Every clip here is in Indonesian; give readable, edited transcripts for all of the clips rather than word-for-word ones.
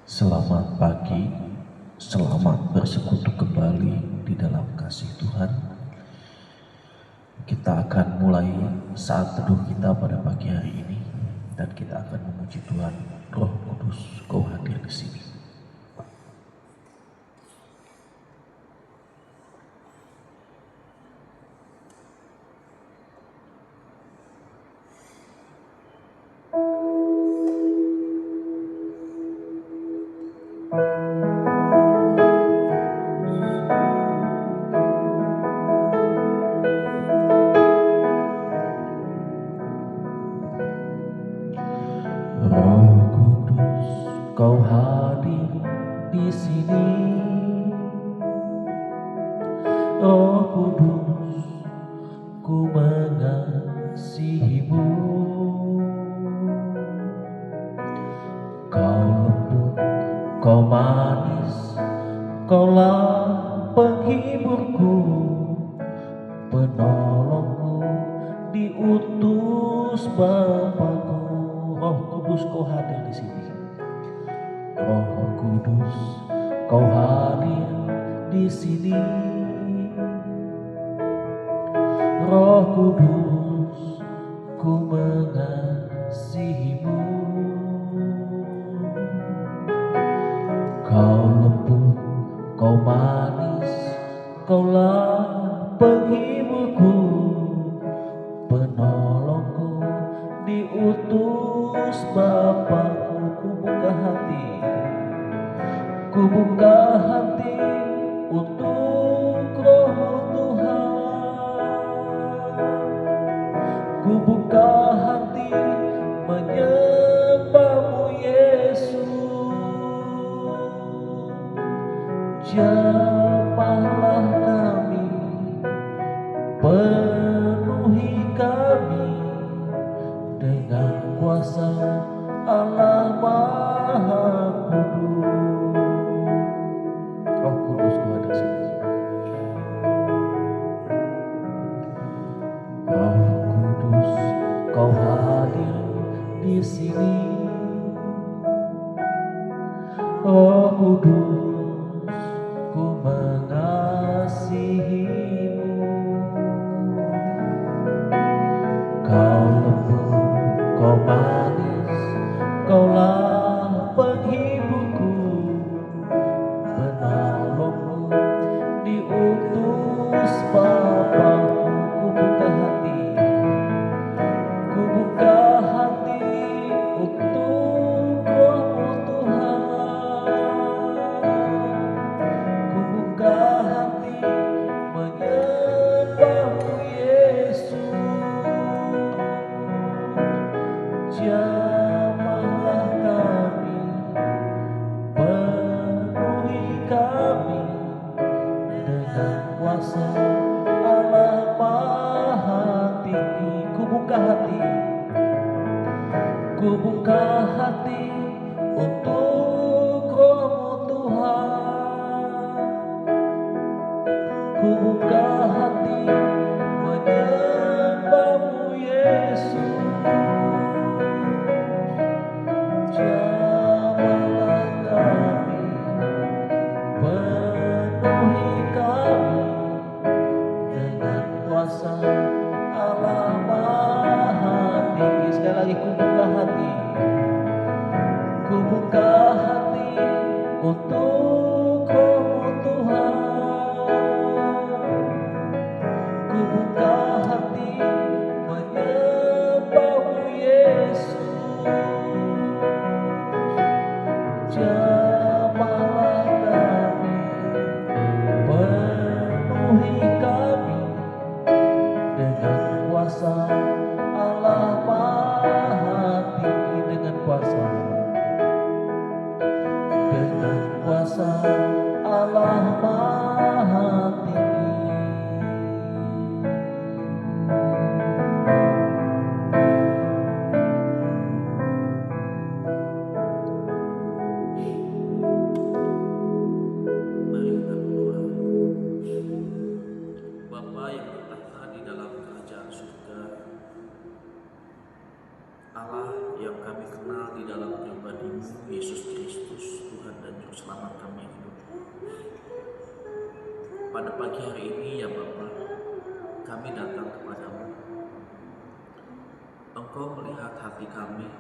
Selamat pagi, selamat bersekutu kembali di dalam kasih Tuhan. Kita akan mulai saat teduh kita pada pagi hari ini dan kita akan memuji Tuhan. Roh Kudus, Kau hadir di sini. Roh Kudus, Kau hadir di sini. Roh Kudus, ku mengasihimu. Kau lembut, Kau manis, Kaulah penghiburku, penolongku, diutus Bapakku. Roh Kudus, Kau hadir di sini. Roh Kudus, Kau hadir di sini. Roh Kudus, ku mengasihimu. Kau lembut, Kau manis, Kaulah penghiburku, penolongku, diutus Bapakku. Ku buka hati untuk Roh-Mu Tuhan. Ku buka hati menyembah-Mu Yesus. Jamahlah kami, penuhi kami dengan kuasa Allah Maha Kudus. Roh Kudus, Kau ada di sini. Roh Kudus, Kau hadir di sini. Roh Kudus, ku mengasihimu. Kau lembut, Kau manis, Kaulah penghiburku, penolongku, diutus Bapakku. Ku buka hati untuk Roh-Mu Tuhan. Ku buka hati menyembah-Mu Yesus. Jamahlah kami, penuhi kami dengan kuasa Allah Maha Tinggi. Ku buka hati untuk Roh-Mu Tuhan. Ku buka hati menyembah-Mu Yesus. Jamahlah kami, penuhi kami dengan kuasa Allah Maha Tinggi. Sekali lagi, ku buka hati untuk Roh-Mu Tuhan. Ku buka hati menyembah-Mu Yesus. Jamahlah kami, penuhi kami dengan kuasa Allah Maha Tinggi. Dengan kuasa Allah Maha Tinggi. Mari kita berdoa. Bapa yang bertahta di dalam kerajaan surga, Allah yang kami kenal di dalam pada pagi hari ini ya Bapa, kami datang kepadamu. Engkau melihat hati kami,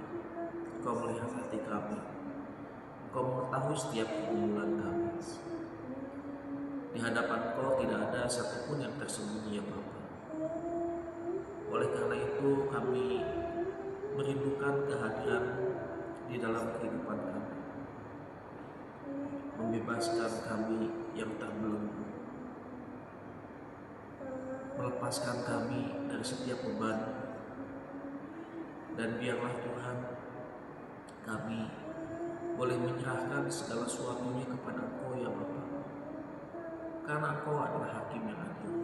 Engkau melihat hati kami, Engkau mengetahui setiap pergumulan kami. Di hadapan Engkau tidak ada satupun yang tersembunyi ya Bapa. Oleh karena itu kami merindukan kehadiran di dalam kehidupan kami, membebaskan kami yang terbelenggu, melepaskan kami dari setiap beban, dan biarlah Tuhan kami boleh menyerahkan segala sesuatunya kepada Engkau ya Bapa, karena Engkau adalah hakim yang adil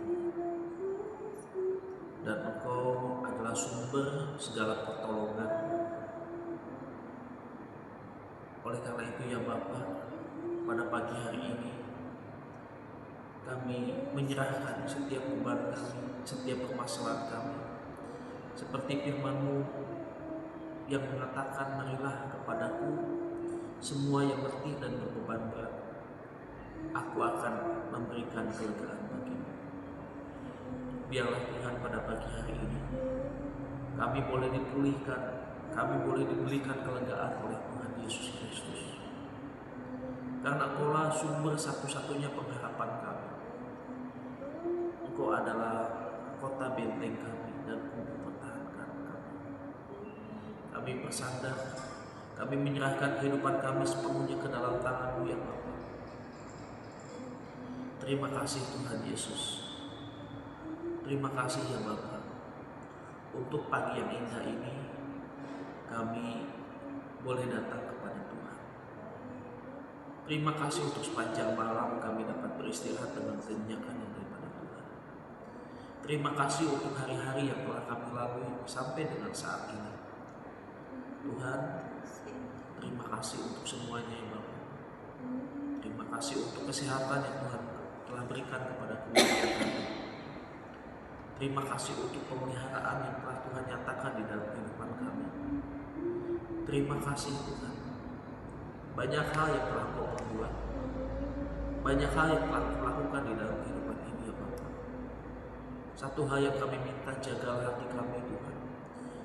dan Engkau adalah sumber segala pertolongan. Oleh karena itu ya Bapa, pada pagi hari ini kami menyerahkan setiap beban kami, setiap permasalahan kami, seperti firman-Mu yang mengatakan, marilah kepadaku semua yang letih dan berbeban berat, aku akan memberikan kelegaan bagimu. Biarlah Tuhan pada pagi hari ini kami boleh dipulihkan, kami boleh diberikan kelegaan oleh Tuhan Yesus Kristus, karena Engkaulah sumber satu-satunya pengharapan kami. Engkau adalah kota benteng kami dan kubu pertahanan kami. Kami bersandar, kami menyerahkan kehidupan kami sepenuhnya ke dalam tangan-Mu ya Bapa. Terima kasih Tuhan Yesus. Terima kasih ya Bapa, untuk pagi yang indah ini kami boleh datang kepada Tuhan. Terima kasih untuk sepanjang malam kami dapat beristirahat dengan kenyamanan yang daripada Tuhan. Terima kasih untuk hari-hari yang telah kami lalui sampai dengan saat ini. Tuhan, terima kasih untuk semuanya ya Bapa. Terima kasih untuk kesehatan yang Tuhan telah berikan kepada keluarga kami. Terima kasih untuk pemeliharaan yang telah Tuhan nyatakan di dalam kehidupan kami. Terima kasih Tuhan. Banyak hal yang telah Kau perbuat, banyak hal yang telah Kau lakukan di dalam kehidupan ini ya Bapa. Satu hal yang kami minta, jagalah hati kami Tuhan,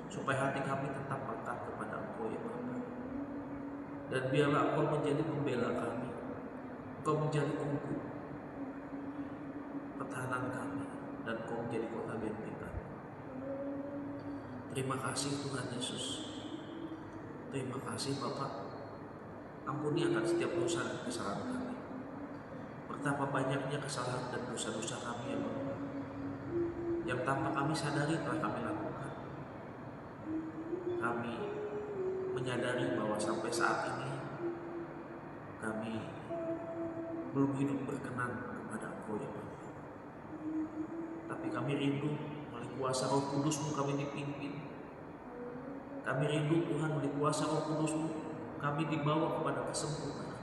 supaya hati kami tetap melekat kepada Engkau ya Bapa. Dan biarlah Engkau menjadi pembela kami, Engkau menjadi kubu pertahanan kami, dan Engkau menjadi kota benteng kami. Terima kasih Tuhan Yesus. Terima kasih Bapa. Ampuni akan setiap dosa dan kesalahan kami. Betapa banyaknya kesalahan dan dosa-dosa kami ya Bapa, yang tanpa kami sadari telah kami lakukan. Kami menyadari bahwa sampai saat ini kami belum hidup berkenan kepada Engkau ya Bapa. Tapi kami rindu oleh kuasa Roh Kudus-Mu kami dipimpin. Kami rindu Tuhan oleh kuasa Roh Kudus-Mu kami dibawa kepada kesempurnaan,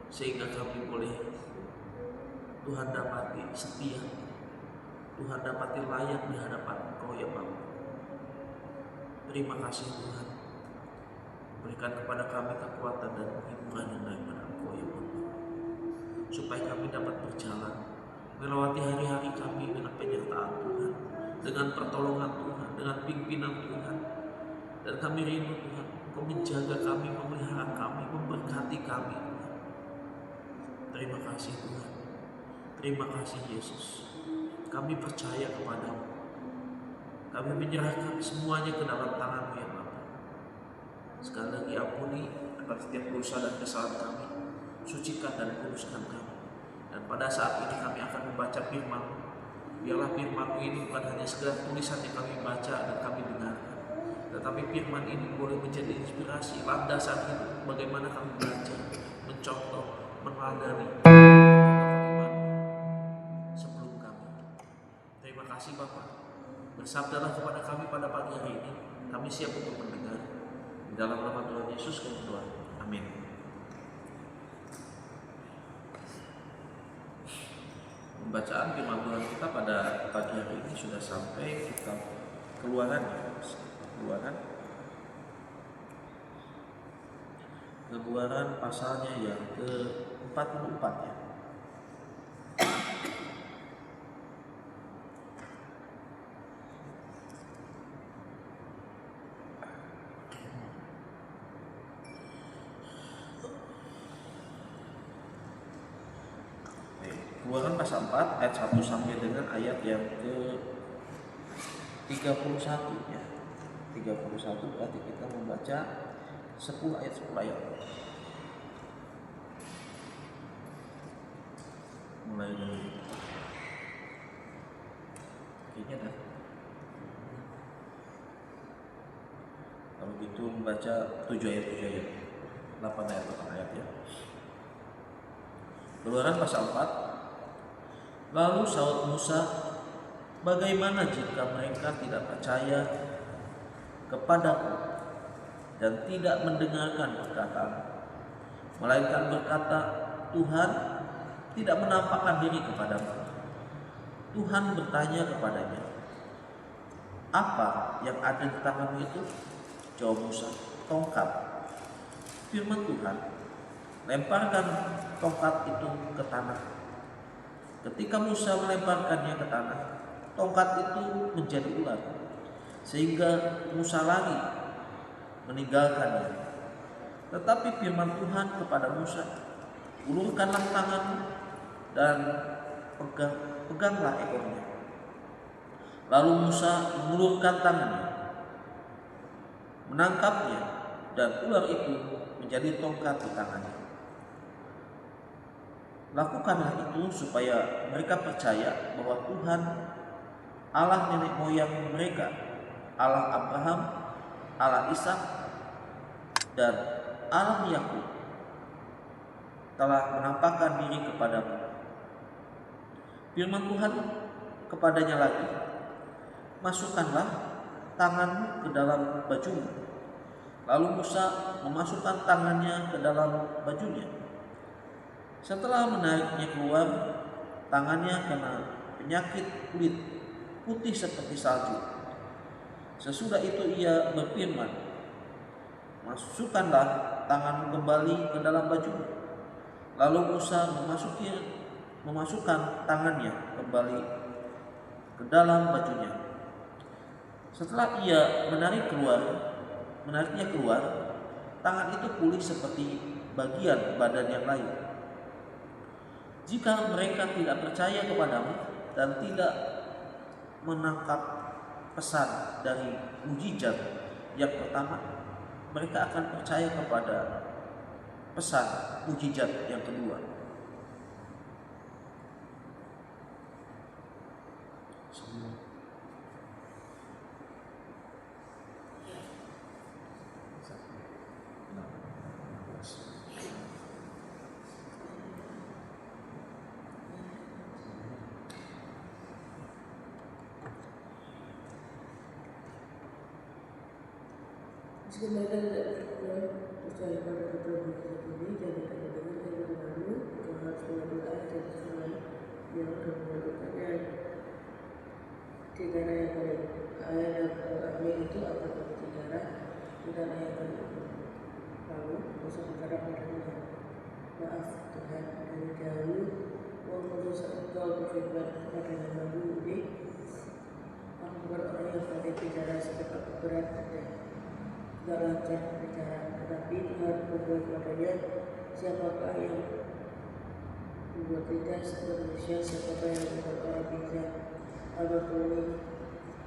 sehingga kami boleh Tuhan dapati setia, Tuhan dapati layak di hadapan Engkau ya Bapa. Terima kasih Tuhan. Berikan kepada kami kekuatan dan penghiburan yang daripada Engkau ya Bapa, supaya kami dapat berjalan melewati hari-hari kami dengan penyertaan Tuhan, dengan pertolongan Tuhan, dengan pimpinan Tuhan. Dan kami rindu Tuhan, Engkau menjaga kami, memelihara kami, memberkati kami Tuhan. Terima kasih Tuhan. Terima kasih Yesus. Kami percaya kepada-Mu. Kami menyerahkan semuanya ke dalam tangan-Mu ya Bapa. Sekali lagi ampuni akan setiap dosa dan kesalahan kami. Sucikan dan kuduskan kami. Dan pada saat ini kami akan membaca firman-Mu. Biarlah firman-Mu ini bukan hanya sekedar tulisan yang kami baca dan kami dengarkan, tetapi firman ini boleh menjadi inspirasi, landasan hidup bagaimana kami belajar, mencontoh, meneladani iman sebelum kami. Terima kasih Bapak. Bersabdalah kepada kami pada pagi hari ini. Kami siap untuk mendengar. Di dalam nama Tuhan Yesus kami berdoa. Amin. Pembacaan firman Tuhan kita pada pagi hari ini sudah sampai kitab Keluaran. Keluaran pasalnya yang ke-44 ya. Keluaran pasal 4 ayat 1 sampai dengan ayat yang ke 31 ya. 31 berarti kita membaca 10 ayat 10 ayat. Mulai dari kayaknya dah. Kalau gitu membaca 7 ayat 8 ayat 8 ayat ya. Keluaran pasal 4. Lalu saud Musa, bagaimana jika mereka tidak percaya kepadaku dan tidak mendengarkan perkataan, melainkan berkata, Tuhan tidak menampakkan diri kepadamu. Tuhan bertanya kepadanya, apa yang ada di tanganmu itu? Jawab Musa, tongkat. Firman Tuhan, lemparkan tongkat itu ke tanah. Ketika Musa melemparkannya ke tanah, tongkat itu menjadi ular, sehingga Musa lari meninggalkannya. Tetapi firman Tuhan kepada Musa, ulurkanlah tanganmu dan peganglah ekornya. Lalu Musa mengulurkan tangannya, menangkapnya, dan ular itu menjadi tongkat di tangannya. Lakukanlah itu supaya mereka percaya bahwa Tuhan Allah nenek moyang mereka, Allah Abraham, Allah Ishak, dan Allah Yakub telah menampakkan diri kepadamu. Firman Tuhan kepadanya lagi, masukkanlah tanganmu ke dalam bajumu. Lalu Musa memasukkan tangannya ke dalam bajunya. Setelah menariknya keluar, tangannya kena penyakit kulit putih seperti salju. Sesudah itu ia berfirman, masukkanlah tanganmu kembali ke dalam bajumu. Lalu Musa memasukkan tangannya kembali ke dalam bajunya. Setelah ia menariknya keluar, tangan itu pulih seperti bagian badan yang lain. Jika mereka tidak percaya kepadamu dan tidak menangkap pesan dari mujizat yang pertama, mereka akan percaya kepada pesan mujizat yang kedua. Meski mereka tidak percaya pada kebenaran ini, jadi dengan yang lalu, kita harus mengambil ayat dari Tuhan yang akan menentukannya. Tidak ada yang paling ayat yang akhir itu akan menjadi darah, tidak ada yang paling lalu Musa berkata padanya, maaf Tuhan, dari dahulu walaupun engkau berfirman kepadanya lalu ini, aku bukan orang yang pandai bicara sebab aku berat tidak lancar bicara, tetapi Tuhan membuat kepadanya, siapakah yang membuat lidah manusia, siapakah yang membuat orang bijak, agar kuning,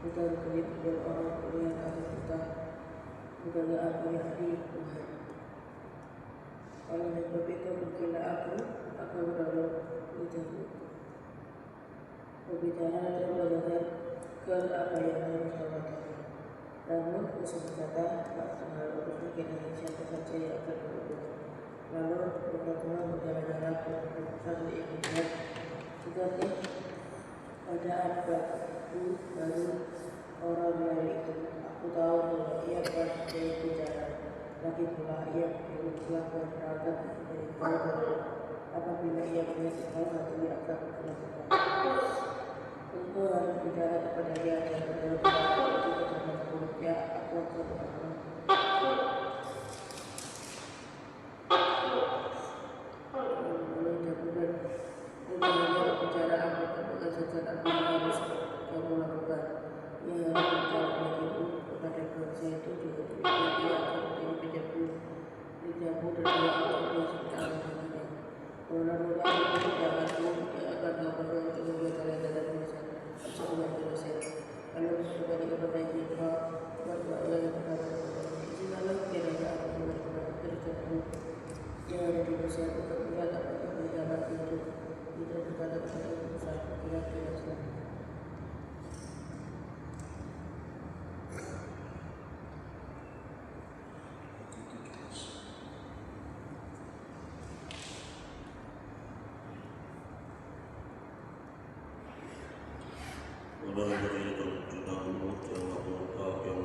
bukan kulit dan orang kuliah atau buta, bukanlah aku yang ahli Tuhan. Oleh sebab itu mungkinlah aku akan menolong lidahmu, berbicara dan belajar ke apa yang harus kau katakan. Namun Musa berkata, tak terlalu berpikir dengan siapa saja yang akan berubah. Lalu Tuhan berjalan-jalan ke satu ibadat. Tetapi pada abadku baru orang lain itu, aku tahu bahwa ia pandai bicara. Lagi pula ia melakukan perangkat dari kau. Apabila ia melihat kau, hati akan melakukan. Engkau harus bicara kepada dia dan berdoa kepada itu terhadap mulutnya, aku akan berdoa. Lalu jawaban hanya bicara aku dengan secara apa yang harus kamu lakukan. Ia harus bicara bagimu kepada bangsa itu juga demikian ia akan menjadi penjaga lidahmu dan dia akan masuk ke dalam hatinya. Lalu janganmu dia akan bersiap untuk melihat apakah di jalan itu berkata kepada Musa, kira-kira selama. Adalah berikan tentangmu yang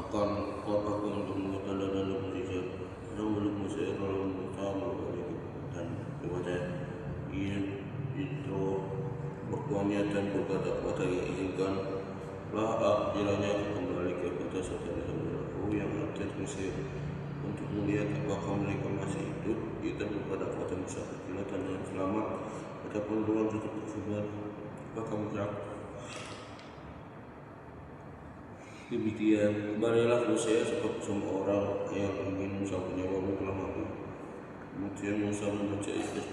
akan kau pakai untuk menguatkan dan mukjizat yang belum Mesir lalu bersama dan kepada ia itu berkuasa dan berkata kepada yang inginkan lah kiranya kembali kepada saudara saudaraku yang ada di Mesir untuk melihat apakah mereka masih hidup. Kita berkata kepada Musa, dan yang selamat adapun Tuhan tutup tersebar apakah mereka. Demikian, kembalilah ke Mesir sebab semua orang yang ingin Musa penyewamu telah mati. Kemudian Musa membaca istri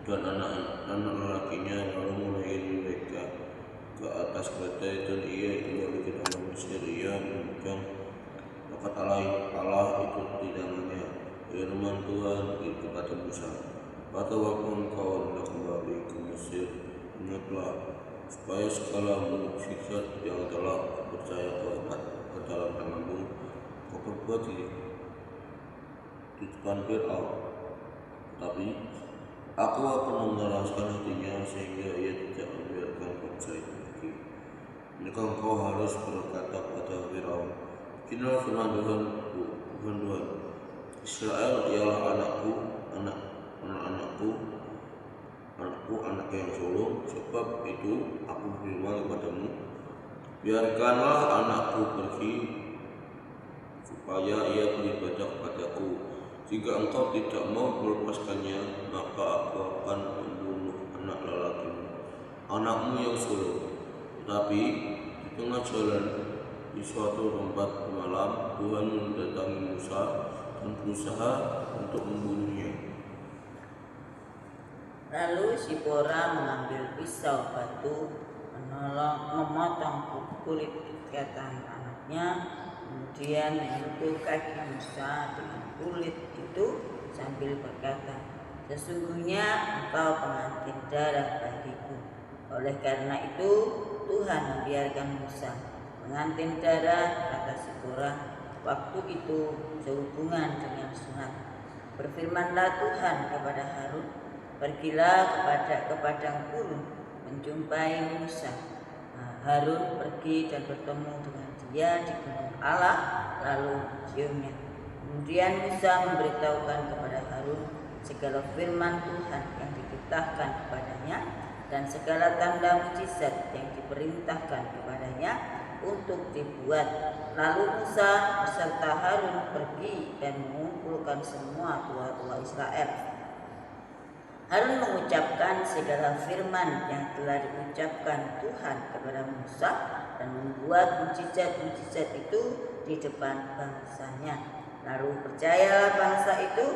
dan anak-anak lelakinya lalu menaiki mereka ke atas kereta dan ia kembali ke tanah Mesir. Ia memegang lekat Allah itu di tangannya. Firman Tuhan itu kata Musa, pada waktu engkau hendak kembali ke Mesir, ingatlah supaya segala mukjizat yang telah percaya ke dalam tanganmu kau perbuat di depan Fir'aun. Tetapi aku akan mengeraskan hatinya sehingga ia tidak membiarkan bangsa itu pergi. Maka engkau harus berkata pada Fir'aun, beginilah firman Tuhan, Israel ialah anakku, anak yang sulung. Sebab itu aku berfirman kepadamu, biarkanlah anakku pergi supaya ia beribadah kepadaku. Jika engkau tidak mau melepaskannya, maka aku akan membunuh anak lelakimu, anakmu yang sulung. Tetapi di tengah jalan di suatu tempat malam, Tuhan mendatangi Musa dan berusaha untuk membunuhnya. Lalu Sipora mengambil pisau batu, memotong kulit ikatan anaknya, kemudian menyentuh kaki Musa dengan kulit itu sambil berkata, sesungguhnya engkau pengantin darah bagiku. Oleh karena itu Tuhan membiarkan Musa pengantin darah, kata Sipora, waktu itu sehubungan dengan sunat. Berfirmanlah Tuhan kepada Harun, pergilah ke padang gurun menjumpai Musa. Harun pergi dan bertemu dengan dia di gunung Allah, lalu menciumnya. Kemudian Musa memberitahukan kepada Harun segala firman Tuhan yang dititahkan kepadanya dan segala tanda mukjizat yang diperintahkan kepadanya untuk dibuat. Lalu Musa beserta Harun pergi dan mengumpulkan semua tua-tua Israel. Harun mengucapkan segala firman yang telah diucapkan Tuhan kepada Musa dan membuat mukjizat-mukjizat itu di depan bangsanya. Lalu percayalah bangsa itu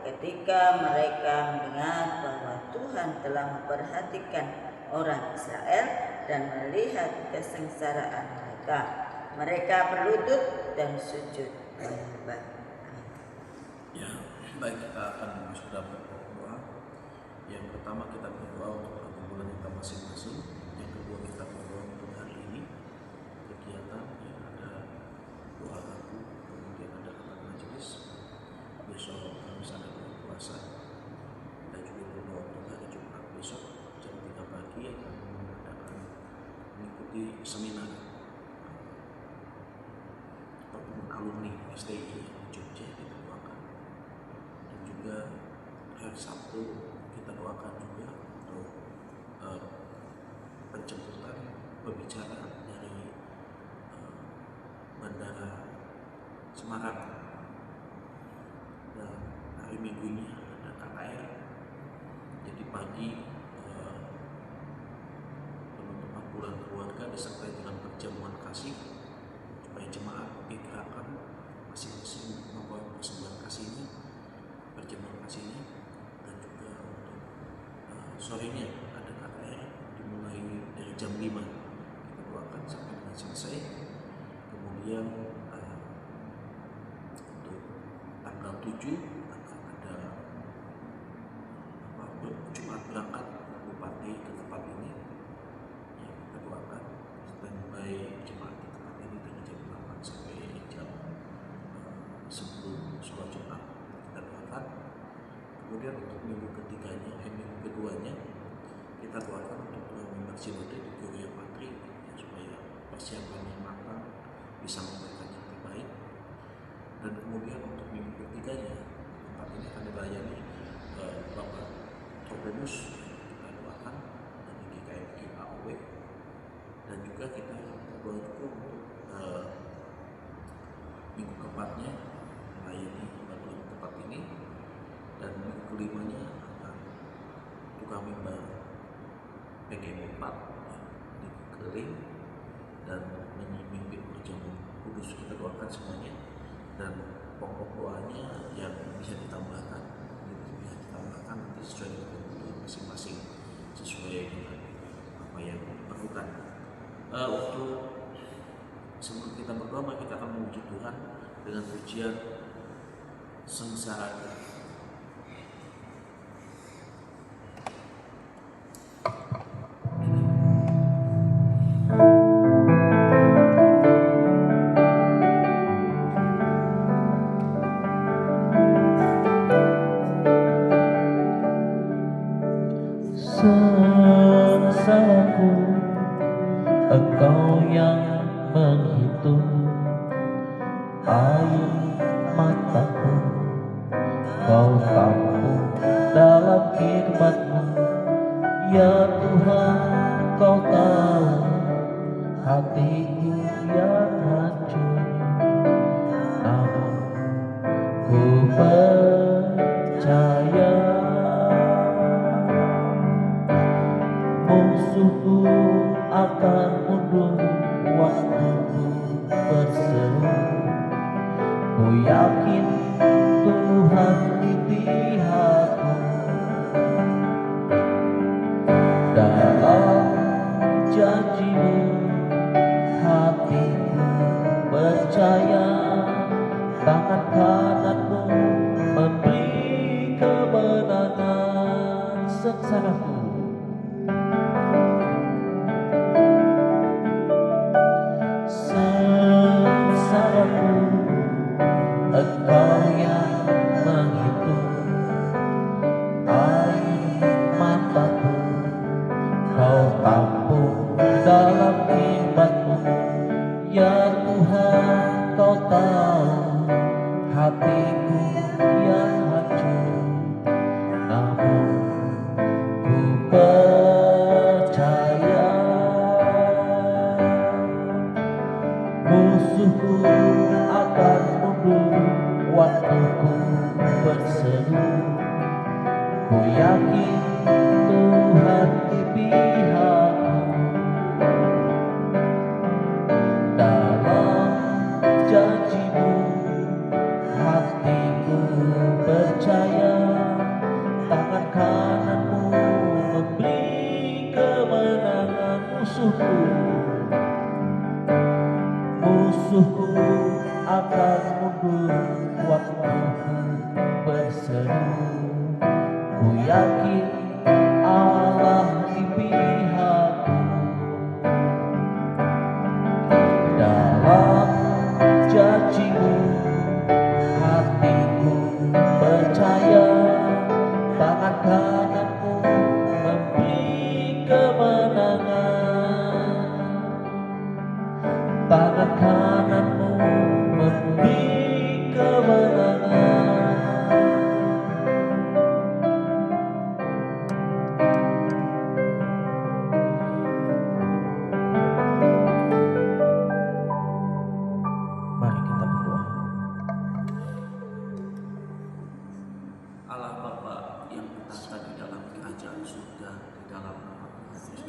ketika mereka mendengar bahwa Tuhan telah memperhatikan orang Israel dan melihat kesengsaraan mereka. Mereka berlutut dan sujud menyembah. Ya, baik, kita akan sudah berdoa. Yang pertama kita berdoa untuk pergumulan kita masing-masing. Yang kedua kita berdoa untuk hari ini kegiatan yang ada doa ragu, kemudian ada kata majelis. Besok kami ada doa puasa dan juga berdoa untuk hari Jumat besok jam 3 pagi akan mengikuti seminar pertemuan alumni STI Jogja kita doakan. Dan juga hari Sabtu kita doakan juga untuk penjemputan pembicara dari Bandara Semarang. Dan hari Minggunya ada KKR. Jadi pagi teman-teman pulang keluarga disertai dengan perjamuan kasih supaya jemaat digerakkan masing-masing membawa persembahan kasihnya, perjamuan kasihnya. Dan juga untuk sorenya ada KKR dimulai dari jam 5 kita doakan sampai dengan selesai. Kemudian untuk tanggal 7 akan ada sholat Jumat kita doakan. Kemudian untuk minggu keduanya kita doakan untuk mimbar sinode di Gereja Patri ya, supaya persiapannya matang, bisa memberikan yang terbaik. Dan kemudian untuk minggu ketiganya tempat ini akan dilayani Bapak Tropemus, kita doakan dari GKMI AOW, dan juga kita berdoa juga untuk minggu keempatnya melayani bantuan tempat ini, dan minggu kelimanya akan tukar mimbar PGM 4 di Kering dan memimpin perjamuan kudus. Kita doakan semuanya, dan pokok doanya yang bisa ditambahkan nanti sesuai dengan kebutuhan masing-masing, sesuai dengan apa yang diperlukan. Untuk sebelum kita berdoa, mari kita akan memuji Tuhan dengan pujian Sengsara. Sengsaraku, Engkau yang menghitung air mataku, Kau tampung dalam khidmat-Mu. Ya Tuhan, Kau tahu hatiku yang hancur, namun ku percaya musuhku akan mundur waktuku berseru. Ku yakin Tuhan di pihakku, dalam janji-Mu hatiku percaya. Tangan kanan-Mu memberi kemenangan. Sengsaraku, Engkau yang menghitung air mataku, Kau tampung dalam khidmat-Mu. Ya Tuhan, Kau tahu hatiku yang hancur, namun ku percaya musuhku akan mundur waktuku berseru. Ku yakin Tuhan di pihakku, dalam janji-Mu hatiku percaya. Tangan kanan-Mu memberi kemenangan. Musuhku akan mundur waktuku berseru. Ku yakin Allah di pihakku, dalam janji-Mu hatiku percaya. Tangan kanan-Mu memberi kemenangan, tangan kanan-Mu memberi kemenangan. Mari kita berdoa. Allah Bapa yang bertata di dalam kerajaan surga, di dalam nama Yesus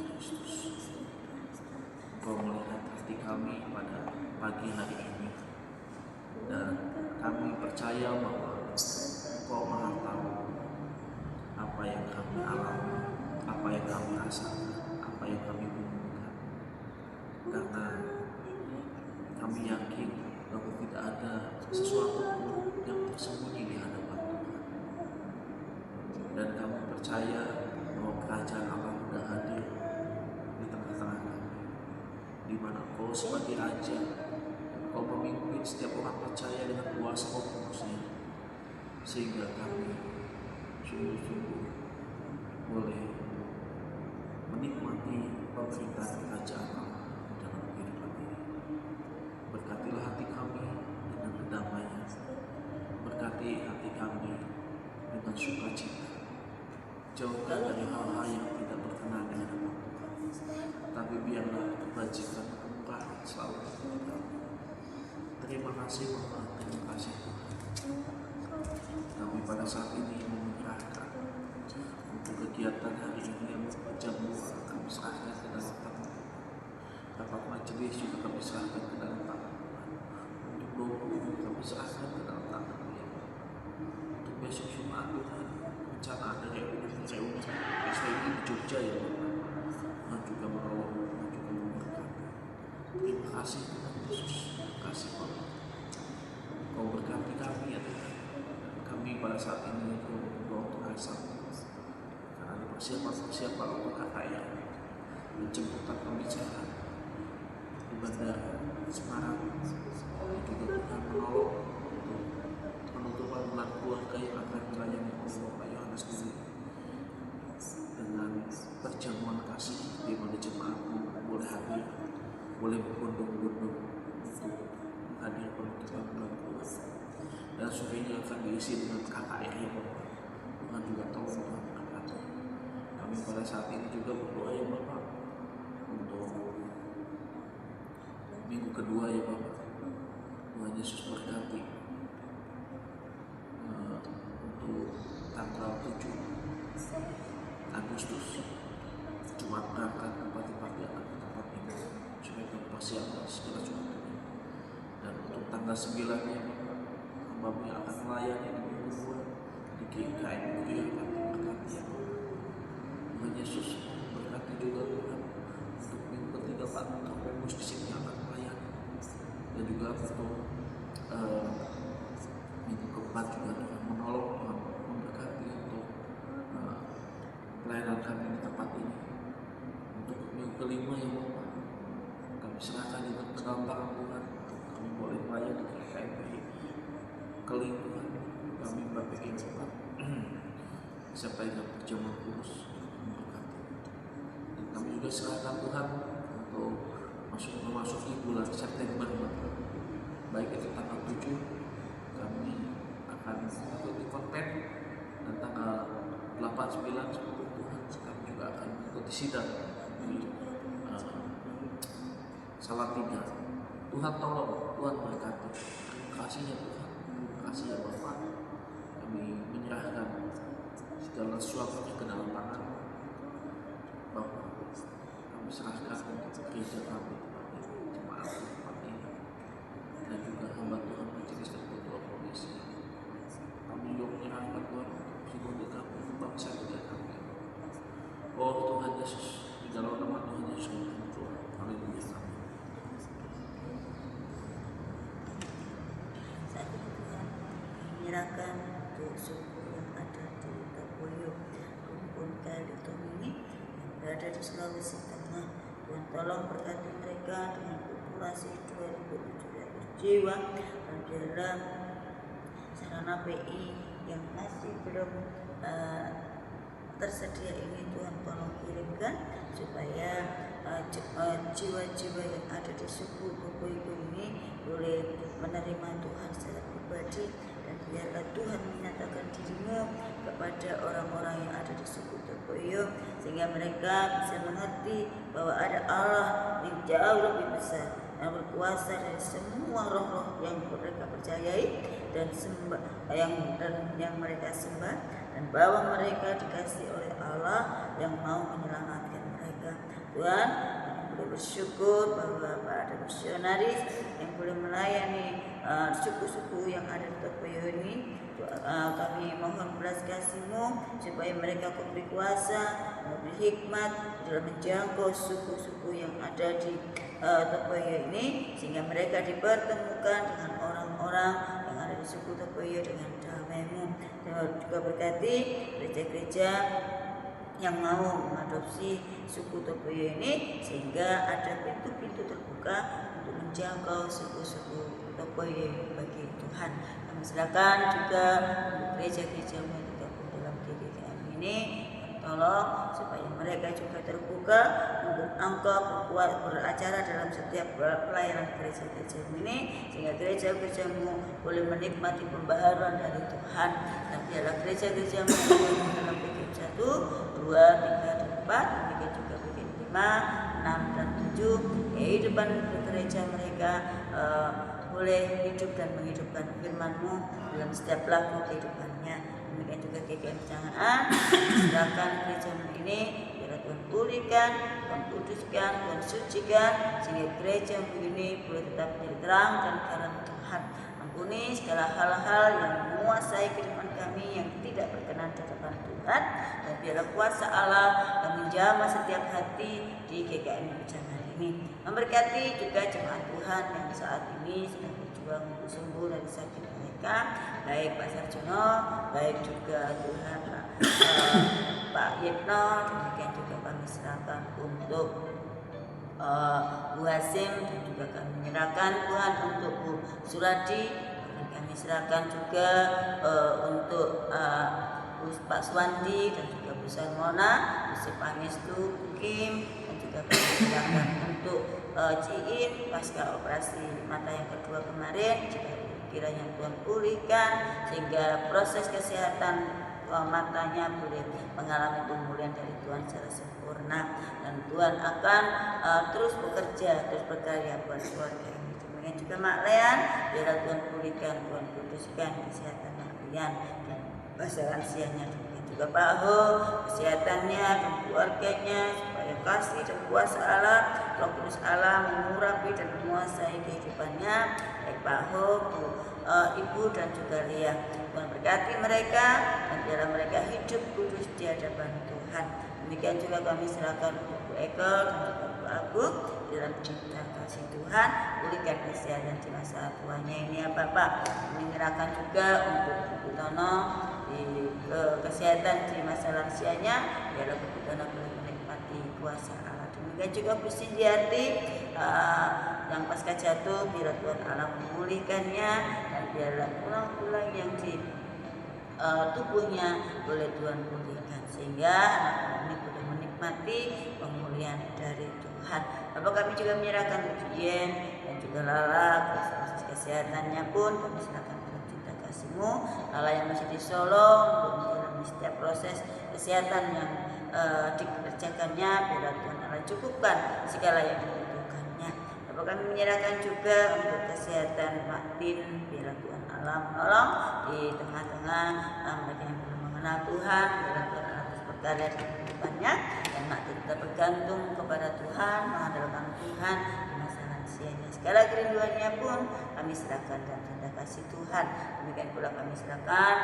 Kristus, Engkau melihat hati kami pada pagi hari ini, dan kami percaya bahwa Engkau Maha tahu apa yang kami alami, apa yang kami rasakan, apa yang kami butuhkan, karena kami yakin bahwa tidak ada sesuatu pun yang tersembunyi di hadapan Tuhan, dan kami percaya bahwa kerajaan Allah sudah hadir di tengah-tengah kami, di mana Engkau sebagai Raja, Engkau memimpin setiap orang percaya dengan kuasa Roh Kudus-Nya. sehingga kami sungguh-sungguh boleh menikmati pemerintahan kerajaan Allah dalam kehidupan ini. Berkatilah hati kami dengan kedamaian, berkati hati kami dengan sukacita. Jauhkan dari hal-hal yang tidak berkenan di hadapan Tuhan, tapi biarlah kebajikan kemurahan selalu bersama kami. Terima kasih Bapak, terima kasih Tuhan. Kami pada saat ini menyerahkan untuk kegiatan hari ini yang jam 2 kami serahkan ke dalam tangan Tuhan. Rapat majelis juga kami serahkan ke dalam tangan Tuhan. Untuk doa juga kami serahkan ke dalam tangan Tuhan. Untuk besok Jumat Tuhan, rencana ada reuni STI di Jogja ya Bapak. Tuhan juga menolong, Tuhan juga memberkati. Terima kasih Tuhan Yesus, terima kasih Bapak. Kau berkati kami ya Tuhan. Kami pada saat ini itu berdoa untuk hari Sabtu. Karena ada persiapan untuk KKR menjemputkan pembicaraan di Bandara Semarang. Juga Tuhan menolong untuk penutupan bulan keluarga yang akan melayani Allah Pak Yohanes dulu dengan perjamuan kasih di mana jemaatmu boleh hadir, boleh berbondong-bondong untuk hadir penutupan bulan keluarga. Dan sorenya akan diisi dengan KKR ya Bapak. Tuhan juga tolong Tuhan berkati. Kami pada saat ini juga berdoa ya Bapak untuk minggu kedua ya Bapak. Tuhan Yesus berkati untuk tanggal 7 Agustus Jumat berangkat pagi-pagi akan ke tempat ini supaya kami persiapkan segala sesuatunya. Dan untuk tanggal 9 ya Bapak, hamba-Mu yang akan melayani di minggu kedua di GKM itu yang akan diberkati ya Bapak. Tuhan Yesus berkati juga Tuhan untuk minggu ketiga Pak Kapolres di sini akan melayani, dan juga untuk minggu keempat juga Tuhan menolong, Tuhan memberkati untuk pelayanan kami di tempat ini. Untuk minggu kelima ya Bapak, kami serahkan juga ke dalam tangan Tuhan. Kami boleh melayani di KKMPI Keling Tuhan, kami BPI Bapak sampai dengan perjamuan kudus memberkati. Dan kami juga serahkan Tuhan untuk memasuki bulan September Bapak. Baik itu tanggal 7 kami akan mengikuti konten, dan tanggal 8, 9, 10 Tuhan kami juga akan mengikuti sidang di Salatiga. Tuhan tolong, Tuhan berkati. Terima kasih ya Tuhan, terima kasih ya Bapak. Kami menyerahkan segala sesuatunya ke dalam tangan Bapak. Kami serahkan untuk gereja kami, jemaat tempat ini, dan juga hamba Tuhan majelis dan ketua komisi. Kami juga menyerahkan Tuhan untuk sinode kami, bangsa dan kami. Oh Tuhan Yesus, di dalam nama Tuhan Yesus kami berdoa. Haleluya. Saat ini Tuhan menyerahkan untuk suku yang ada di Kapoyo, Rumpun Kalitom ini yang berada di Sulawesi Tengah. Tuhan tolong berkati mereka dengan populasi 2.700 jiwa, dan dalam sarana PI yang masih belum tersedia ini Tuhan tolong kirimkan supaya jiwa-jiwa yang ada di suku Kapoyo ini boleh menerima Tuhan secara pribadi, dan biarlah Tuhan menyatakan diri-Mu kepada orang-orang yang ada di suku Kapoyo sehingga mereka bisa mengerti bahwa ada Allah yang jauh lebih besar yang berkuasa dari semua roh-roh yang mereka percayai dan yang mereka sembah, dan bahwa mereka dikasih oleh Allah yang mau menyelamatkan mereka. Tuhan, kami boleh bersyukur bahwa ada misionaris yang boleh melayani suku-suku yang ada di Kapoyo ini. Kami mohon belas kasih-Mu supaya mereka memberi kuasa, memberi hikmat dalam menjangkau suku-suku yang ada di Kapoyo ini, sehingga mereka dipertemukan dengan orang-orang yang ada di suku Kapoyo dengan damai-Mu. Dan juga berkati gereja-gereja yang mau mengadopsi suku Kapoyo ini, sehingga ada pintu-pintu terbuka untuk menjangkau suku-suku toko bagi Tuhan. Kami silakan juga untuk gereja-gereja yang tergabung dalam GKKM ini, tolong supaya mereka juga terbuka untuk engkau beracara dalam setiap pelayanan gereja-gereja ini, sehingga gereja-gerejamu boleh menikmati pembaharuan dari Tuhan. Dan biarlah gereja-gerejamu dalam BKM 1, 2, 3, dan 4, demikian juga BKM 5, 6, dan 7, kehidupan gereja mereka boleh hidup dan menghidupkan firman-Mu dalam setiap laku kehidupannya. Demikian juga GKM Jangan, silakan gereja ini biar Tuhan pulihkan, Tuhan kuduskan, Tuhan sucikan, sehingga gereja ini boleh tetap menjadi terang dan terang Tuhan. Ampuni segala hal-hal yang menguasai kehidupan kami yang tidak berkenan di hadapan Tuhan, dan biarlah kuasa Allah yang menjamah setiap hati di GKM Jangan ini. Memberkati juga jemaat Tuhan yang saat ini sedang berjuang untuk sembuh dari sakit mereka, baik Pak Sarjono, baik juga Tuhan Pak Yitno, demikian juga kami serahkan untuk Bu Hasim, dan juga kami menyerahkan Tuhan untuk Bu Suradi, dan kami serahkan juga untuk Pak Suwandi, dan juga Bu Sarmona, Bu Pangestu, Bu Kim, dan juga kami serahkan untuk Ciin pasca operasi mata yang kedua kemarin. Jika kiranya Tuhan pulihkan sehingga proses kesehatan matanya boleh mengalami pemulihan dari Tuhan secara sempurna, dan Tuhan akan terus bekerja, terus berkarya buat keluarga ini. Demikian juga Mak Lean, biarlah Tuhan pulihkan, Tuhan kuduskan kesehatan Mak Lean dan masa lansianya. Demikian juga Pak Ho, kesehatannya dan keluarganya, supaya kasih dan kuasa Allah, Roh Kudus Allah mengurapi dan menguasai kehidupannya, baik Pak Ho, Ibu, dan juga Lia. Tuhan berkati mereka dan biarlah mereka hidup kudus di hadapan Tuhan. Demikian juga kami serahkan untuk Bu Eko dan juga Bu Agung dalam cinta kasih Tuhan, pulihkan kesehatan di masa tuanya ini ya Bapak. Kami serahkan juga untuk Bu Tono di kesehatan di masa lansianya, biarlah Bu Tono boleh menikmati kuasa Allah. Demikian juga Bu Sindiati yang pasca jatuh, biarlah Tuhan Allah memulihkannya, dan biarlah tulang-tulang yang di tubuhnya boleh Tuhan pulihkan, sehingga anak ini boleh menikmati pemulihan dari Tuhan. Bapak, kami juga menyerahkan ujian dan juga Lala, proses kesehatannya pun kami serahkan dalam cinta kasih-Mu. Lala yang masih di Solo untuk menjalani setiap proses kesehatan yang dikerjakannya, biarlah Tuhan Allah cukupkan segala yang dibutuhkannya. Bapak, kami menyerahkan juga untuk kesehatan Mak Tin, biarlah Tuhan Allah menolong di tengah-tengah mereka yang belum mengenal Tuhan, biarlah Tuhan Allah terus berkarya di kehidupannya, dan Mak Tin tetap bergantung kepada Tuhan, mengandalkan Tuhan di masa lansianya. Segala kerinduannya pun kami serahkan dalam cinta kasih Tuhan. Demikian pula kami serahkan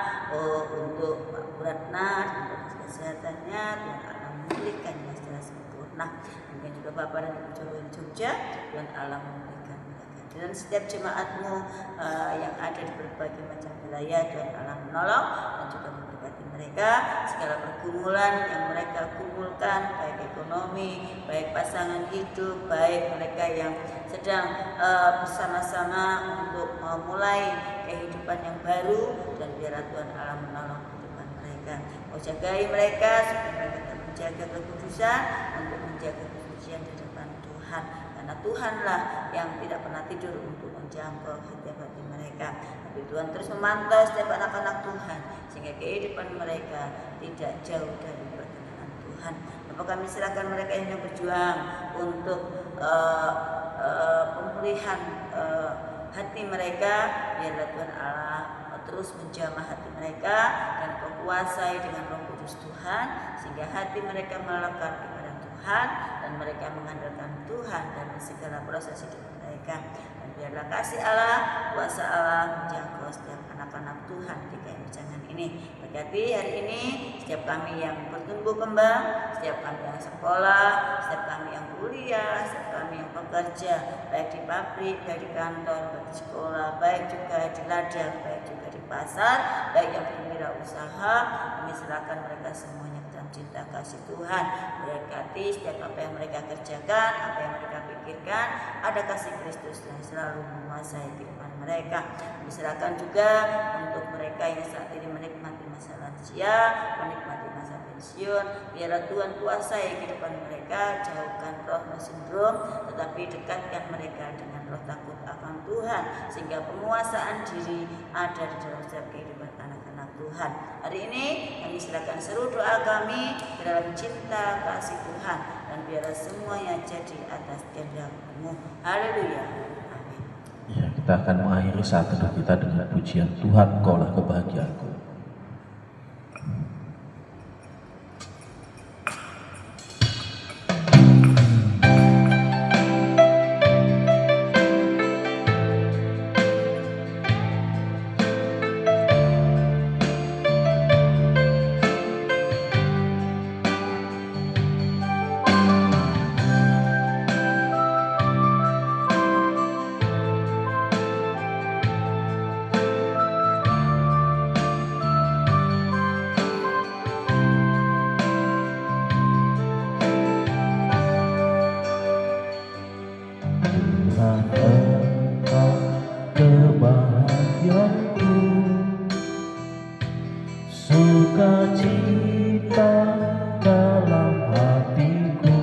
untuk Pak Buratna dan proses kesehatannya, Tuhan Allah memulihkannya secara sempurna. Demikian juga Bapak dan Ibu Jawa Jogja, Tuhan Allah memulihkan mereka. Dan setiap jemaat-Mu yang ada di berbagai macam wilayah, Tuhan Allah menolong dan juga memberkati mereka. Segala pergumulan yang mereka kumpulkan, baik ekonomi, baik pasangan hidup, baik mereka yang sedang bersama-sama untuk memulai kehidupan yang baru, dan biarlah Tuhan Allah menolong kehidupan mereka. Mau jagai mereka supaya mereka tetap menjaga kekudusan, untuk menjaga kesucian di depan Tuhan, karena Tuhanlah yang tidak pernah tidur untuk menjangkau hati-hati mereka. Tapi Tuhan terus memantau setiap anak-anak Tuhan, sehingga kehidupan mereka tidak jauh dari perkenan Tuhan. Bapak, kami serahkan mereka yang berjuang untuk pemulihan hati mereka, biarlah Tuhan Allah terus menjamah hati mereka dan kuasai dengan Roh Kudus Tuhan, sehingga hati mereka melekat kepada Tuhan dan mereka mengandalkan Tuhan dalam segala proses hidup mereka. Dan biarlah kasih Allah, kuasa Allah menjangkau setiap anak-anak Tuhan di GKM Jangan ini. Berkati hari ini setiap kami yang bertumbuh kembang, setiap kami yang sekolah, setiap kami yang kuliah, setiap kami yang bekerja, baik di pabrik, baik di kantor, baik di sekolah, baik juga di ladang, baik juga di pasar, baik yang berwirausaha, kami serahkan mereka semuanya ke dalam cinta kasih Tuhan. Berkati setiap apa yang mereka kerjakan, apa yang mereka pikirkan, ada kasih Kristus yang selalu menguasai kehidupan mereka. mereka. Diserahkan juga untuk mereka yang saat ini menikmati masa lansia, menikmati masa pensiun. Biarlah Tuhan kuasai kehidupan mereka, jauhkan roh sindrom, tetapi dekatkan mereka dengan roh takut akan Tuhan, sehingga penguasaan diri ada di dalam setiap kehidupan anak-anak Tuhan. Hari ini kami serahkan seluruh doa kami ke dalam cinta kasih Tuhan, dan biarlah semuanya jadi atas kehendak-Mu. Haleluya. Amin. Ya, kita akan mengakhiri saat teduh kita dengan pujian Tuhan Kaulah Kebahagiaanku. Sukacita dalam hatiku,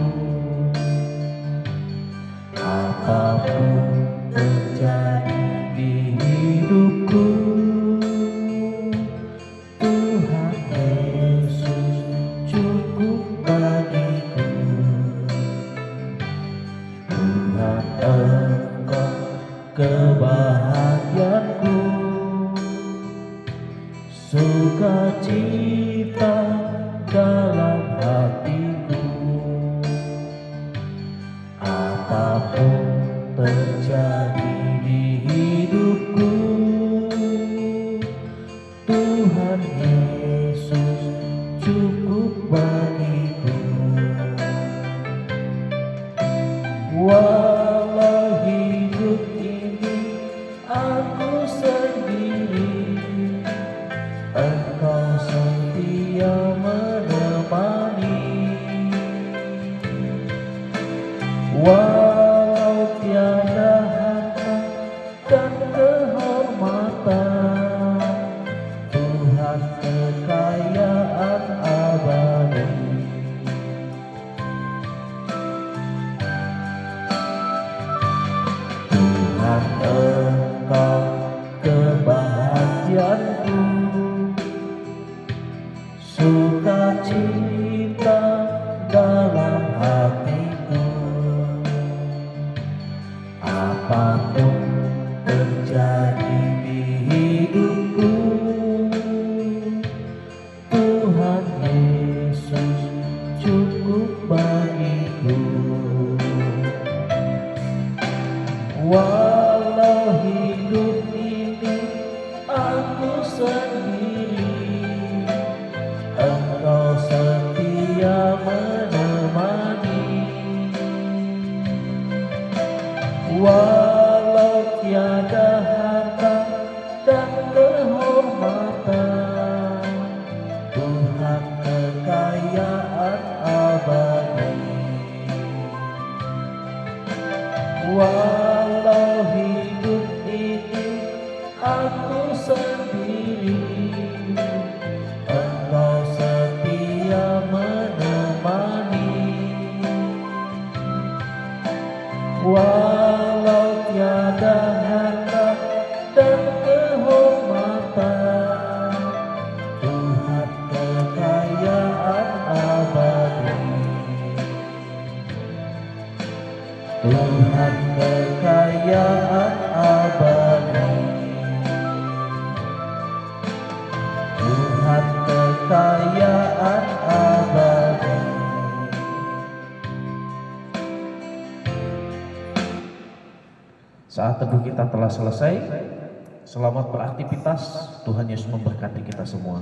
apapun terjadi di hidupku, Tuhan Yesus cukup bagiku. Tuhan Engkau kebahagiaanku, sukacita dalam hatiku, apapun terjadi di hidupku, Tuhan Yesus cukup bagiku. Walau hidup ini aku sendiri, Engkau setia menemani. Walau tiada harta dan kehormatan, Tuhan kekayaan abadi. Tuhan Engkau kebahagiaanku, sukacita dalam hatiku, apapun terjadi di hidupku, Tuhan Yesus cukup bagiku. Walau hidup ini aku sendiri, Engkau setia menemani. Walau tiada harta dan kehormatan, Tuhan kekayaan abadi. Walau hidup ini aku sendiri, Engkau setia menemani. Walau tiada harta dan kehormatan, Tuhan kekayaan abadi. Tuhan kekayaan abadi, Tuhan kekayaan abadi. Saat teduh kita telah selesai. Selamat beraktivitas. Tuhan Yesus memberkati kita semua.